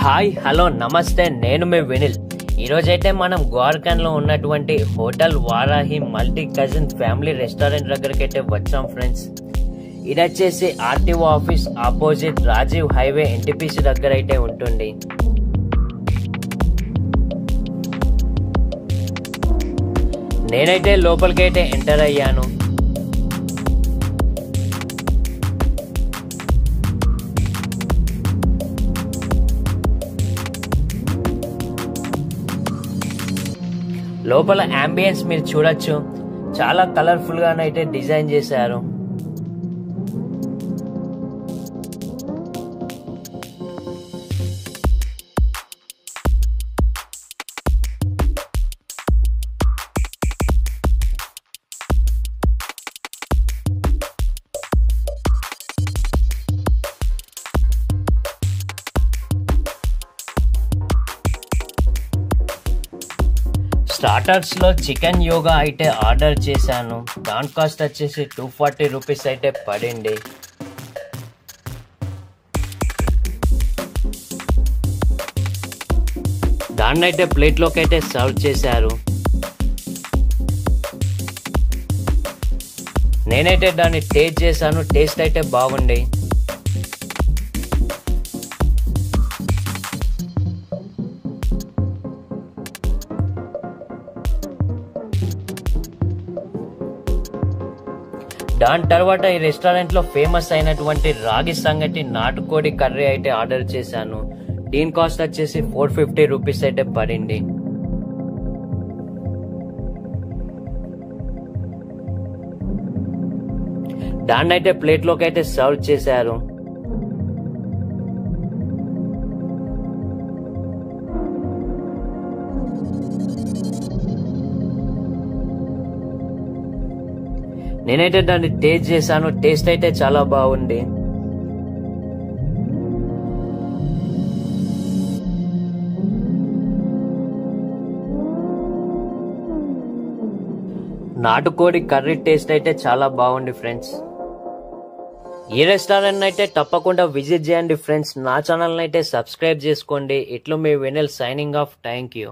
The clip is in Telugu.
హాయ్ హలో నమస్తే, నేను మీ వినిల్. ఈరోజైతే మనం గోర్ఖన్లో ఉన్నటువంటి hotel Varahi multi cuisine family restaurant దగ్గరికి అయితే వచ్చాం ఫ్రెండ్స్. ఇది వచ్చేసి RTO office opposite Rajiv highway NTPC దగ్గర అయితే ఉంటుంది. నేనైతే లోపలికి అయితే ఎంటర్ అయ్యాను. లోపల అంబియన్స్ మీరు చూడొచ్చు, చాలా కలర్ఫుల్ గానైతే డిజైన్ చేశారు. స్టార్టర్స్ లో చికెన్ యోగా అయితే ఆర్డర్ చేశాను. దాని కాస్ట్ వచ్చేసి 240 రూపీస్ అయితే పడింది. దాన్ని అయితే ప్లేట్లోకి అయితే సర్వ్ చేశారు. నేనైతే దాన్ని టేస్ట్ చేశాను. టేస్ట్ అయితే బాగుంది. దాని తర్వాత ఈ రెస్టారెంట్ లో ఫేమస్ అయినటువంటి రాగి సంగటి నాటుకోడి కర్రీ అయితే ఆర్డర్ చేశాను. దీని కాస్ట్ వచ్చేసి 450 రూపీస్ అయితే పడింది. దాన్ని అయితే ప్లేట్లోకి అయితే సర్వ్ చేశారు. నేనైతే దాన్ని టేస్ట్ చేశాను. టేస్ట్ అయితే చాలా బాగుంది. నాటుకోడి కర్రీ టేస్ట్ అయితే చాలా బాగుంది ఫ్రెండ్స్. ఈ రెస్టారెంట్ అయితే తప్పకుండా విజిట్ చేయండి ఫ్రెండ్స్. నా ఛానల్ అయితే సబ్స్క్రైబ్ చేసుకోండి. ఇట్లు మీ Vinil signing off. Thank you.